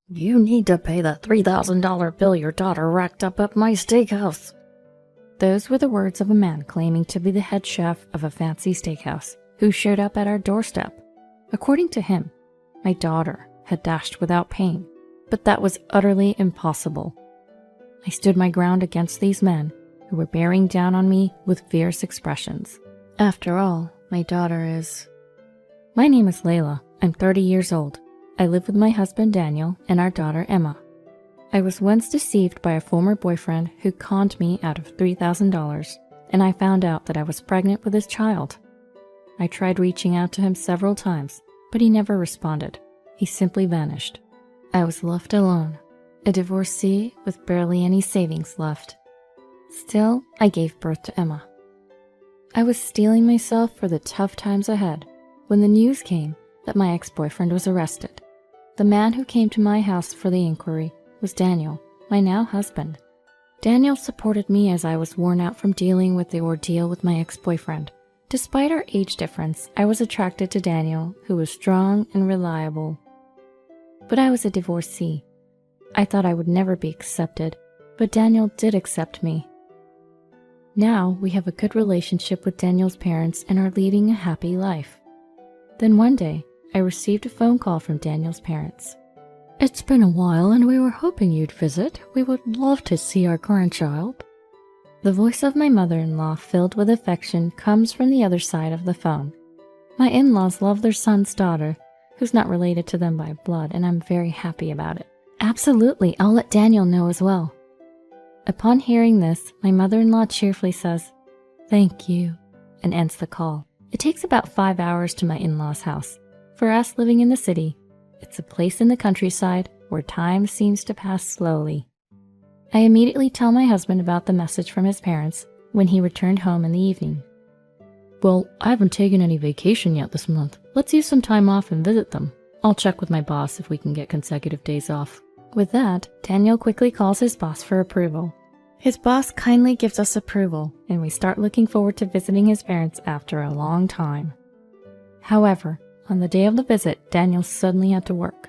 You need to pay the $3,000 bill your daughter racked up at my steakhouse. Those were the words of a man claiming to be the head chef of a fancy steakhouse who showed up at our doorstep. According to him, my daughter had dashed without paying, but that was utterly impossible. I stood my ground against these men who were bearing down on me with fierce expressions. After all, my daughter is... My name is Layla. I'm 30 years old. I live with my husband Daniel and our daughter Emma. I was once deceived by a former boyfriend who conned me out of $3,000, and I found out that I was pregnant with his child. I tried reaching out to him several times, but he never responded. He simply vanished. I was left alone, a divorcee with barely any savings left. Still, I gave birth to Emma. I was steeling myself for the tough times ahead when the news came that my ex-boyfriend was arrested. The man who came to my house for the inquiry was Daniel, my now husband. Daniel supported me as I was worn out from dealing with the ordeal with my ex-boyfriend. Despite our age difference, I was attracted to Daniel, who was strong and reliable. But I was a divorcee. I thought I would never be accepted, but Daniel did accept me. Now we have a good relationship with Daniel's parents and are leading a happy life. Then one day, I received a phone call from Daniel's parents. It's been a while and we were hoping you'd visit. We would love to see our grandchild. The voice of my mother-in-law, filled with affection, comes from the other side of the phone. My in-laws love their son's daughter, who's not related to them by blood, and I'm very happy about it. Absolutely, I'll let Daniel know as well. Upon hearing this, my mother-in-law cheerfully says, "Thank you," and ends the call. It takes about 5 hours to my in-laws' house. For us living in the city, it's a place in the countryside where time seems to pass slowly. I immediately tell my husband about the message from his parents when he returned home in the evening. Well, I haven't taken any vacation yet this month. Let's use some time off and visit them. I'll check with my boss if we can get consecutive days off. With that, Daniel quickly calls his boss for approval. His boss kindly gives us approval, and we start looking forward to visiting his parents after a long time. However, on the day of the visit, Daniel suddenly had to work.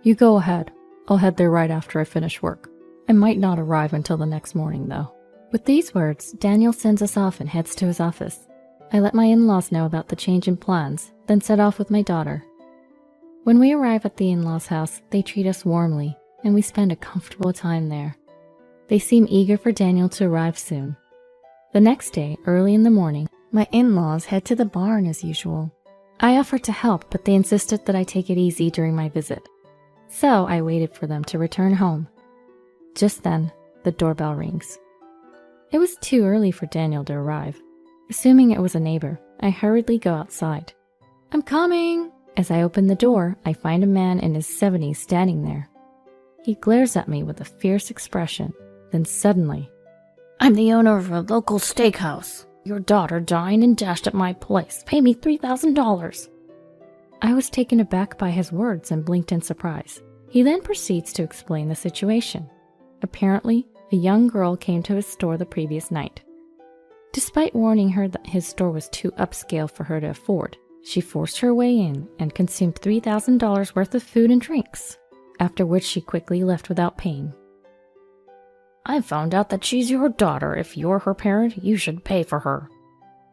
You go ahead. I'll head there right after I finish work. I might not arrive until the next morning, though. With these words, Daniel sends us off and heads to his office. I let my in-laws know about the change in plans, then set off with my daughter. When we arrive at the in-laws' house, they treat us warmly, and we spend a comfortable time there. They seem eager for Daniel to arrive soon. The next day, early in the morning, my in-laws head to the barn as usual. I offered to help, but they insisted that I take it easy during my visit. So I waited for them to return home. Just then, the doorbell rings. It was too early for Daniel to arrive. Assuming it was a neighbor, I hurriedly go outside. I'm coming! As I open the door, I find a man in his 70s standing there. He glares at me with a fierce expression, then suddenly, I'm the owner of a local steakhouse. Your daughter dined and dashed at my place. Pay me $3,000. I was taken aback by his words and blinked in surprise. He then proceeds to explain the situation. Apparently, a young girl came to his store the previous night. Despite warning her that his store was too upscale for her to afford, she forced her way in and consumed $3,000 worth of food and drinks, after which she quickly left without paying. I found out that she's your daughter. If you're her parent, you should pay for her,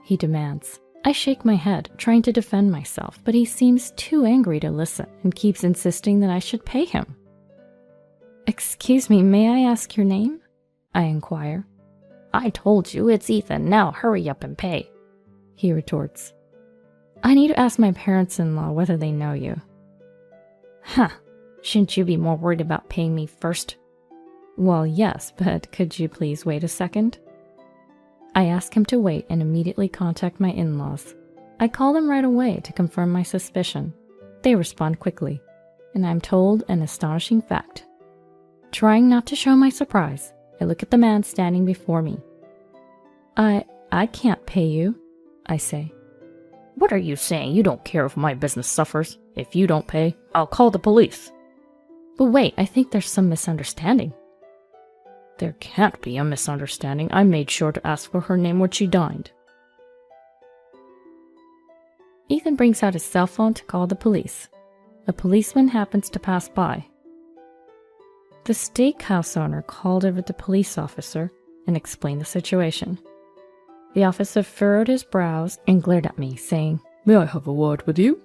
he demands. I shake my head, trying to defend myself, but he seems too angry to listen and keeps insisting that I should pay him. Excuse me, may I ask your name? I inquire. I told you, it's Ethan. Now hurry up and pay, he retorts. I need to ask my parents-in-law whether they know you. Huh, shouldn't you be more worried about paying me first? Well, yes, but could you please wait a second? I ask him to wait and immediately contact my in-laws. I call them right away to confirm my suspicion. They respond quickly, and I'm told an astonishing fact. Trying not to show my surprise, I look at the man standing before me. I can't pay you, I say. What are you saying? You don't care if my business suffers. If you don't pay, I'll call the police. But wait, I think there's some misunderstanding. There can't be a misunderstanding. I made sure to ask for her name when she dined. Ethan brings out his cell phone to call the police. A policeman happens to pass by. The steakhouse owner called over the police officer and explained the situation. The officer furrowed his brows and glared at me, saying, "May I have a word with you?"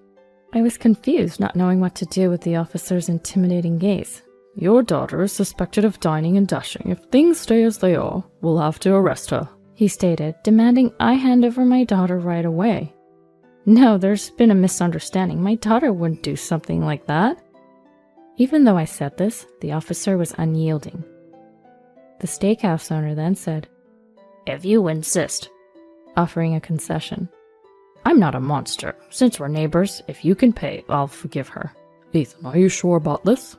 I was confused, not knowing what to do with the officer's intimidating gaze. "Your daughter is suspected of dining and dashing. If things stay as they are, we'll have to arrest her," he stated, demanding I hand over my daughter right away. No, there's been a misunderstanding. My daughter wouldn't do something like that. Even though I said this, the officer was unyielding. The steakhouse owner then said, "If you insist," offering a concession. "I'm not a monster. Since we're neighbors, if you can pay, I'll forgive her." "Ethan, are you sure about this?"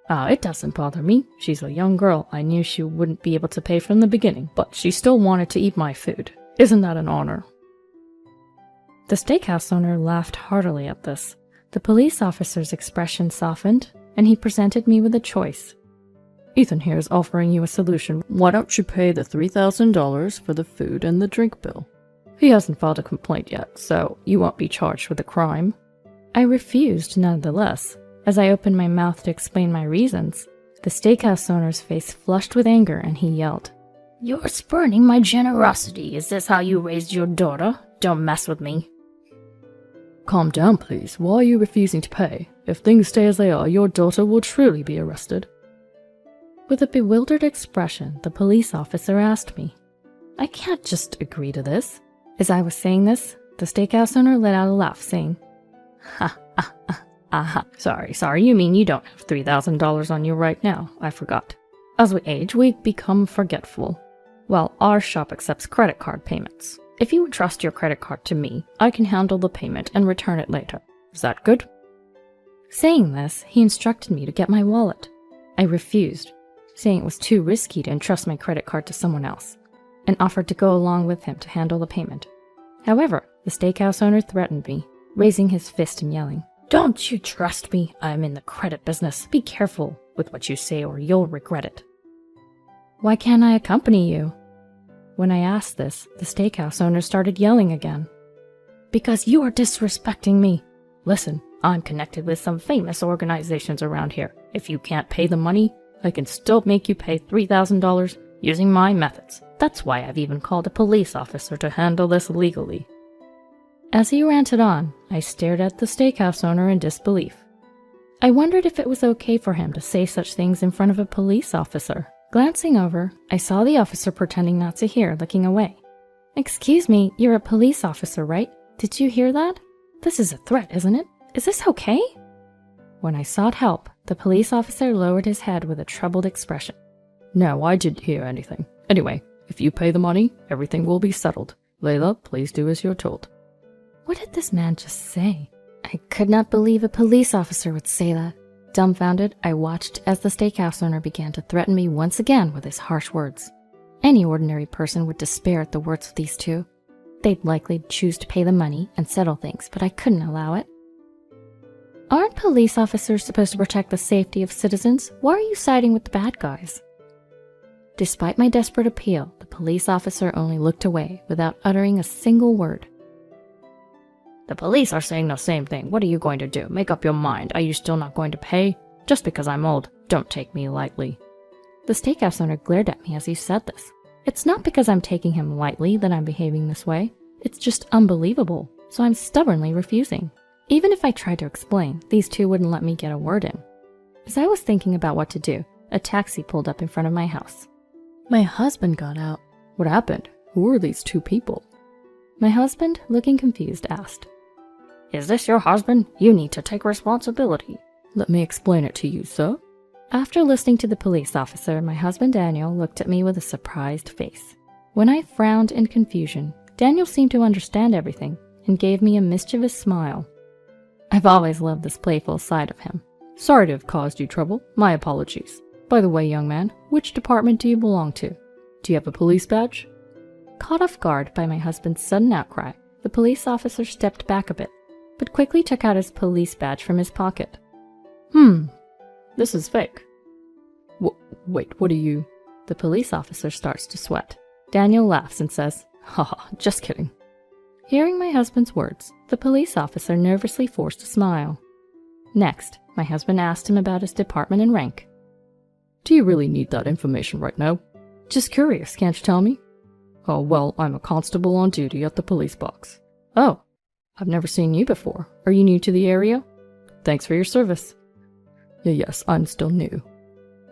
It doesn't bother me. She's a young girl. I knew she wouldn't be able to pay from the beginning, but she still wanted to eat my food. Isn't that an honor?" The steakhouse owner laughed heartily at this. The police officer's expression softened, and he presented me with a choice. "Ethan here is offering you a solution. Why don't you pay the $3,000 for the food and the drink bill? He hasn't filed a complaint yet, so you won't be charged with a crime." I refused nonetheless. As I opened my mouth to explain my reasons, the steakhouse owner's face flushed with anger and he yelled, "You're spurning my generosity. Is this how you raised your daughter? Don't mess with me." "Calm down, please. Why are you refusing to pay? If things stay as they are, your daughter will truly be arrested." With a bewildered expression, the police officer asked me, "I can't just agree to this." As I was saying this, the steakhouse owner let out a laugh, saying, "Ha, ah, ah. Aha, sorry, you mean you don't have $3,000 on you right now, I forgot. As we age, we become forgetful. Well, our shop accepts credit card payments. If you would trust your credit card to me, I can handle the payment and return it later. Is that good?" Saying this, he instructed me to get my wallet. I refused, saying it was too risky to entrust my credit card to someone else, and offered to go along with him to handle the payment. However, the steakhouse owner threatened me, raising his fist and yelling, "Don't you trust me? I'm in the credit business. Be careful with what you say or you'll regret it." "Why can't I accompany you?" When I asked this, the steakhouse owner started yelling again. "Because you are disrespecting me. Listen, I'm connected with some famous organizations around here. If you can't pay the money, I can still make you pay $3,000 using my methods. That's why I've even called a police officer to handle this legally." As he ranted on, I stared at the steakhouse owner in disbelief. I wondered if it was okay for him to say such things in front of a police officer. Glancing over, I saw the officer pretending not to hear, looking away. "Excuse me, you're a police officer, right? Did you hear that? This is a threat, isn't it? Is this okay?" When I sought help, the police officer lowered his head with a troubled expression. "No, I didn't hear anything. Anyway, if you pay the money, everything will be settled. Layla, please do as you're told." What did this man just say? I could not believe a police officer would say that. Dumbfounded, I watched as the steakhouse owner began to threaten me once again with his harsh words. Any ordinary person would despair at the words of these two. They'd likely choose to pay the money and settle things, but I couldn't allow it. Aren't police officers supposed to protect the safety of citizens? Why are you siding with the bad guys? Despite my desperate appeal, the police officer only looked away without uttering a single word. "The police are saying the same thing. What are you going to do? Make up your mind. Are you still not going to pay? Just because I'm old, don't take me lightly." The steakhouse owner glared at me as he said this. It's not because I'm taking him lightly that I'm behaving this way. It's just unbelievable, so I'm stubbornly refusing. Even if I tried to explain, these two wouldn't let me get a word in. As I was thinking about what to do, a taxi pulled up in front of my house. My husband got out. "What happened? Who are these two people?" My husband, looking confused, asked. "Is this your husband? You need to take responsibility." "Let me explain it to you, sir." After listening to the police officer, my husband Daniel looked at me with a surprised face. When I frowned in confusion, Daniel seemed to understand everything and gave me a mischievous smile. I've always loved this playful side of him. "Sorry to have caused you trouble. My apologies. By the way, young man, which department do you belong to? Do you have a police badge?" Caught off guard by my husband's sudden outcry, the police officer stepped back a bit, but quickly took out his police badge from his pocket. This is fake." Wait, what are you?" The police officer starts to sweat. Daniel laughs and says, "Haha, just kidding." Hearing my husband's words, the police officer nervously forced a smile. Next, my husband asked him about his department and rank. Do you really need that information right now? Just curious, can't you tell me? Oh, well, I'm a constable on duty at the police box. Oh, I've never seen you before. Are you new to the area? Thanks for your service. Yes, I'm still new.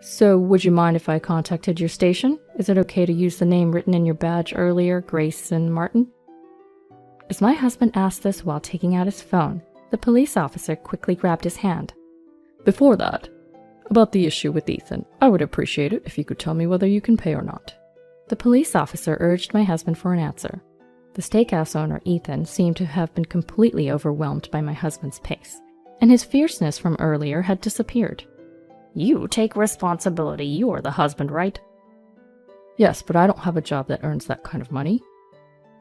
So, would you mind if I contacted your station? Is it okay to use the name written in your badge earlier, Grayson Martin? As my husband asked this while taking out his phone, the police officer quickly grabbed his hand. Before that, about the issue with Ethan, I would appreciate it if you could tell me whether you can pay or not. The police officer urged my husband for an answer. The steakhouse owner, Ethan, seemed to have been completely overwhelmed by my husband's pace, and his fierceness from earlier had disappeared. You take responsibility. You are the husband, right? Yes, but I don't have a job that earns that kind of money.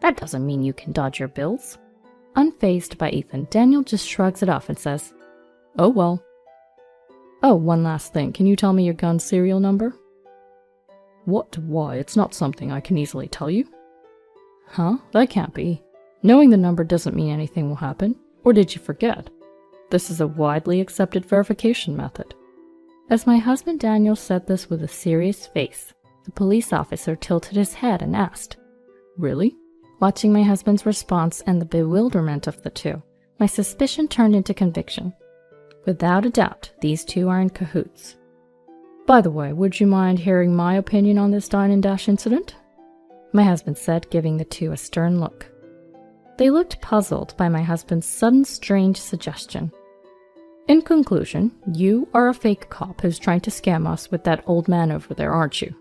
That doesn't mean you can dodge your bills. Unfazed by Ethan, Daniel just shrugs it off and says, Oh well. Oh, one last thing. Can you tell me your gun serial number? What? Why? It's not something I can easily tell you. Huh? That can't be. Knowing the number doesn't mean anything will happen. Or did you forget? This is a widely accepted verification method. As my husband Daniel said this with a serious face, the police officer tilted his head and asked, Really? Watching my husband's response and the bewilderment of the two, my suspicion turned into conviction. Without a doubt, these two are in cahoots. By the way, would you mind hearing my opinion on this Dine and Dash incident? My husband said, giving the two a stern look. They looked puzzled by my husband's sudden strange suggestion. In conclusion, you are a fake cop who's trying to scam us with that old man over there, aren't you?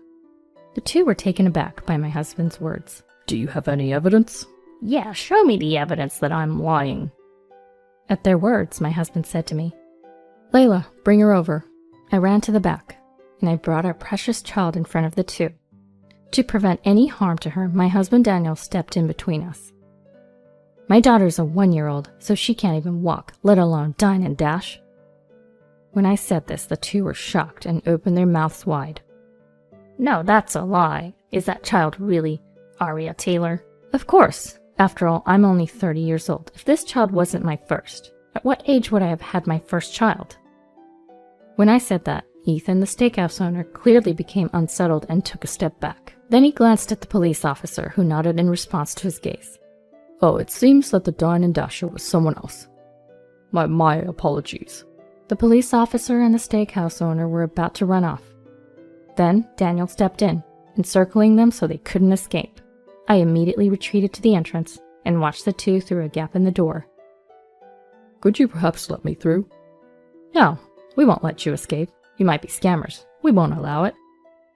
The two were taken aback by my husband's words. Do you have any evidence? Yeah, show me the evidence that I'm lying. At their words, my husband said to me, Layla, bring her over. I ran to the back, and I brought our precious child in front of the two. To prevent any harm to her, my husband Daniel stepped in between us. My daughter's a 1-year-old, so she can't even walk, let alone dine and dash. When I said this, the two were shocked and opened their mouths wide. No, that's a lie. Is that child really Aria Taylor? Of course. After all, I'm only 30 years old. If this child wasn't my first, at what age would I have had my first child? When I said that, Ethan, the steakhouse owner, clearly became unsettled and took a step back. Then he glanced at the police officer, who nodded in response to his gaze. Oh, it seems that the Dine and Dasher was someone else. My apologies. The police officer and the steakhouse owner were about to run off. Then Daniel stepped in, encircling them so they couldn't escape. I immediately retreated to the entrance and watched the two through a gap in the door. Could you perhaps let me through? No, we won't let you escape. You might be scammers. We won't allow it.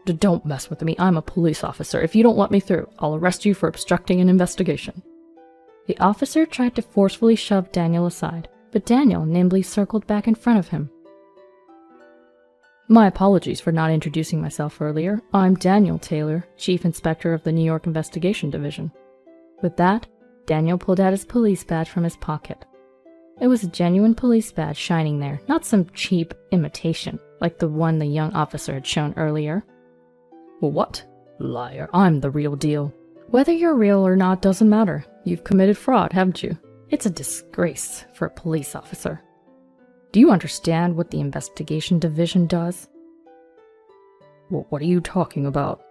Don't mess with me. I'm a police officer. If you don't let me through, I'll arrest you for obstructing an investigation. The officer tried to forcefully shove Daniel aside, but Daniel nimbly circled back in front of him. My apologies for not introducing myself earlier. I'm Daniel Taylor, Chief Inspector of the New York Investigation Division. With that, Daniel pulled out his police badge from his pocket. It was a genuine police badge shining there, not some cheap imitation, like the one the young officer had shown earlier. What? Liar, I'm the real deal. Whether you're real or not doesn't matter. You've committed fraud, haven't you? It's a disgrace for a police officer. Do you understand what the investigation division does? Well, what are you talking about?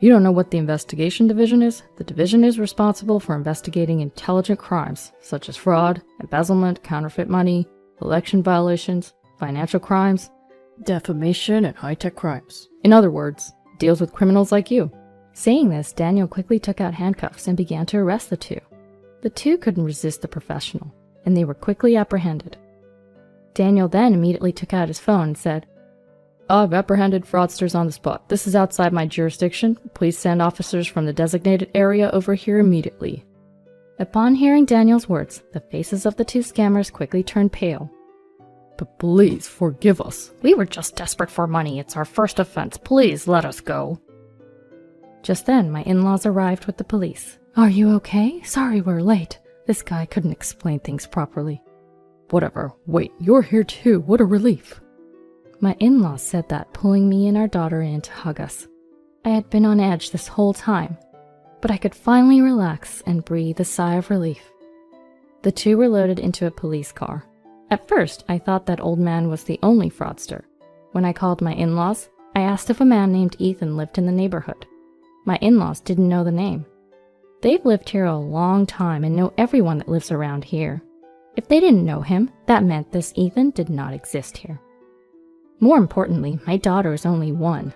You don't know what the investigation division is? The division is responsible for investigating intelligent crimes, such as fraud, embezzlement, counterfeit money, election violations, financial crimes, defamation, and high-tech crimes. In other words, it deals with criminals like you. Saying this, Daniel quickly took out handcuffs and began to arrest the two. The two couldn't resist the professional, and they were quickly apprehended. Daniel then immediately took out his phone and said, I've apprehended fraudsters on the spot. This is outside my jurisdiction. Please send officers from the designated area over here immediately. Upon hearing Daniel's words, the faces of the two scammers quickly turned pale. But please forgive us. We were just desperate for money. It's our first offense. Please let us go. Just then, my in-laws arrived with the police. Are you okay? Sorry we're late. This guy couldn't explain things properly. Whatever. Wait, you're here too. What a relief. My in-laws said that, pulling me and our daughter in to hug us. I had been on edge this whole time, but I could finally relax and breathe a sigh of relief. The two were loaded into a police car. At first, I thought that old man was the only fraudster. When I called my in-laws, I asked if a man named Ethan lived in the neighborhood. My in-laws didn't know the name. They've lived here a long time and know everyone that lives around here. If they didn't know him, that meant this Ethan did not exist here. More importantly, my daughter is only 1.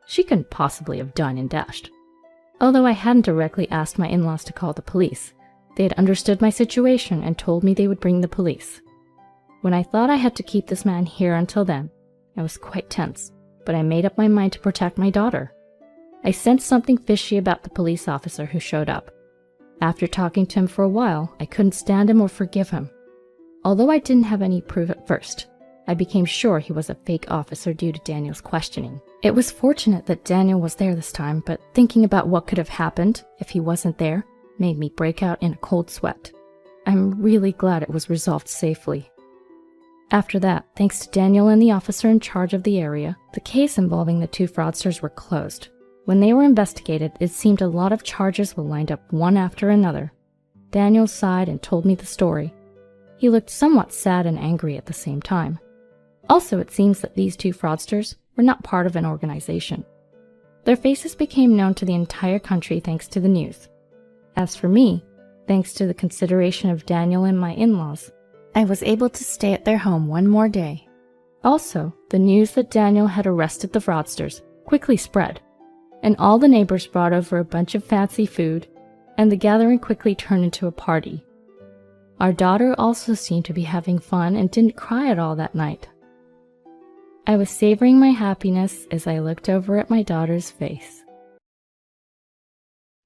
She couldn't possibly have done and dashed. Although I hadn't directly asked my in-laws to call the police, they had understood my situation and told me they would bring the police. When I thought I had to keep this man here until then, I was quite tense, but I made up my mind to protect my daughter. I sensed something fishy about the police officer who showed up. After talking to him for a while, I couldn't stand him or forgive him. Although I didn't have any proof at first, I became sure he was a fake officer due to Daniel's questioning. It was fortunate that Daniel was there this time, but thinking about what could have happened if he wasn't there made me break out in a cold sweat. I'm really glad it was resolved safely. After that, thanks to Daniel and the officer in charge of the area, the case involving the 2 fraudsters were closed. When they were investigated, it seemed a lot of charges were lined up one after another. Daniel sighed and told me the story. He looked somewhat sad and angry at the same time. Also, it seems that these 2 fraudsters were not part of an organization. Their faces became known to the entire country thanks to the news. As for me, thanks to the consideration of Daniel and my in-laws, I was able to stay at their home one more day. Also, the news that Daniel had arrested the fraudsters quickly spread, and all the neighbors brought over a bunch of fancy food, and the gathering quickly turned into a party. Our daughter also seemed to be having fun and didn't cry at all that night. I was savoring my happiness as I looked over at my daughter's face.